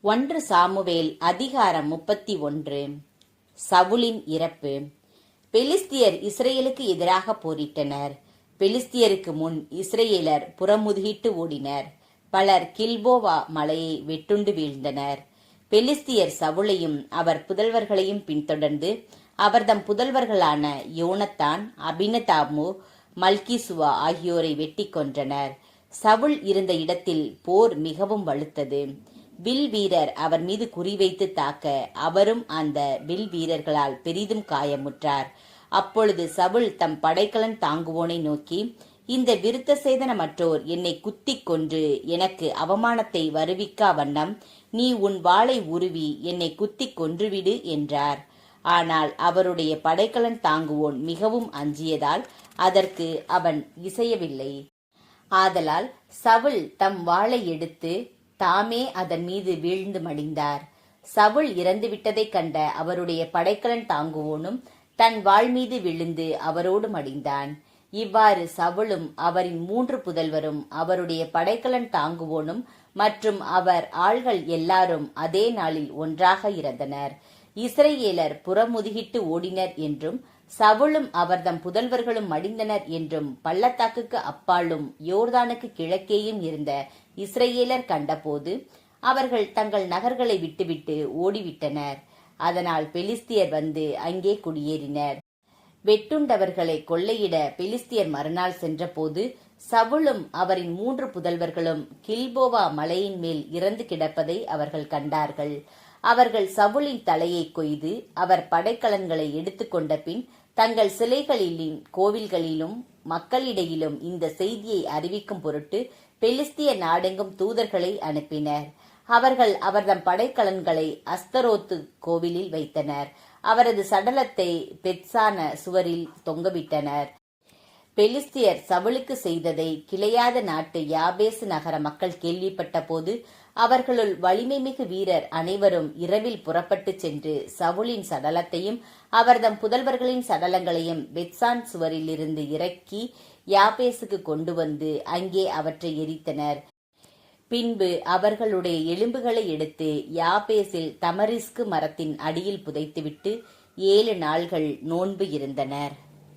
1 Samuel அதிகாரம் 31. சவுலின் இறப்பு. பெலிஸ்தியர் இஸ்ரேலுக்கு எதிராக போரிட்டனர். பெலிஸ்தியருக்கு முன் இஸ்ரேலர் புறமுதுகிட்டு ஓடினர். பலர் கில்போவா மலையை வெட்டுண்டு வீழ்ந்தனர். பெலிஸ்தியர் சவுலையும் அவர் புதல்வர்களையும் பின்தொடர்ந்து அவர்தம் புதல்வர்களான யோனத்தான், அபினதாபு, மல்கிசுவா ஆகியோரை வெட்டி கொன்றனர். சவுல் இருந்த இடத்தில் போர் மிகவும் வலுத்தது. வில் வீரர் அவர் மீது குறிவைத்து தாக்க அவரும் அந்த வில் வீரர்களால் பெரிதும் காயமுற்றார். அப்பொழுது சவுல் தம் படைக்கலன் தாங்குவோனை நோக்கி, இந்த விருத்த சேதனமற்றோர் என்னை குத்திக் கொன்று எனக்கு அவமானத்தை வருவிக்கா வண்ணம் நீ உன் வாளை உருவி என்னை குத்திக் கொன்றுவிடு என்றார். ஆனால் அவருடைய படைக்கலன் தாங்குவோன் மிகவும் அஞ்சியதால் அதற்கு அவன் இசையவில்லை. ஆதலால் சவுல் தம் வாளை எடுத்து தாமே அதன் மீது வீழ்ந்து மடிந்தார். சவுல் இறந்துவிட்டதைக் கண்ட அவருடைய படைக்கலன் தாங்குவோனும் தன் வாள் மீது விழுந்து அவரோடு மடிந்தான். இவ்வாறு சவுலும் அவரின் 3 புதல்வரும் அவருடைய படைக்கலன் தாங்குவோனும் மற்றும் அவர் ஆள்கள் எல்லாரும் அதே நாளில் ஒன்றாக இறந்தனர். இஸ்ரேலர் புறமுதுகிட்டு ஓடினர் என்றும் சவுலும் அவர்தம் புதல்வர்களும் மடிந்தனர் என்றும் பள்ளத்தாக்குக்கு அப்பாலும் யோர்தானுக்கு கிழக்கேயும் இருந்த இஸ்ரேலர் கண்டபோது அவர்கள் தங்கள் நகர்களை விட்டுவிட்டு ஓடிவிட்டனர். அதனால் பெலிஸ்தியர் வந்து அங்கே குடியேறினர். வெட்டுண்டவர்களை கொள்ளையிட பெலிஸ்தியர் மறுநாள் சென்றபோது சவுலும் அவரின் 3 புதல்வர்களும் கில்போவா மலையின் மேல் இறந்து கிடப்பதை அவர்கள் கண்டார்கள். அவர்கள் சவுலின் தலையை கொய்து அவர் படைக்கலன்களை எடுத்துக்கொண்ட பின் தங்கள் சிலைகளிலும் கோவில்களிலும் மக்களிடையிலும் இந்த செய்தியை அறிவிக்கும் பொருட்டு பெலிஸ்திய நாடெங்கும் தூதர்களை அனுப்பினர். அவர்கள் அவர்தம் படைக்கலன்களை அஸ்தரோத்து கோவிலில் வைத்தனர். அவரது சடலத்தை பெத்சான சுவரில் தொங்கவிட்டனர். பெலிஸ்தியர் சவுலுக்கு செய்ததை கிளையாத நாட்டு யாபேசு நகர மக்கள் கேள்விப்பட்ட போது அவர்களுள் வலிமை மிகு வீரர் அனைவரும் இரவில் புறப்பட்டு சென்று சவுலின் சடலத்தையும் அவர்தம் புதல்வர்களின் சடலங்களையும் பெத்சான் சுவரிலிருந்து இறக்கி யாபேசுக்கு கொண்டு வந்து அங்கே அவற்றை எரித்தனர். பின்பு அவர்களுடைய எலும்புகளை எடுத்து யாபேசில் தமரிஸ்கு மரத்தின் அடியில் புதைத்துவிட்டு 7 நாள்கள் நோன்பு இருந்தனர்.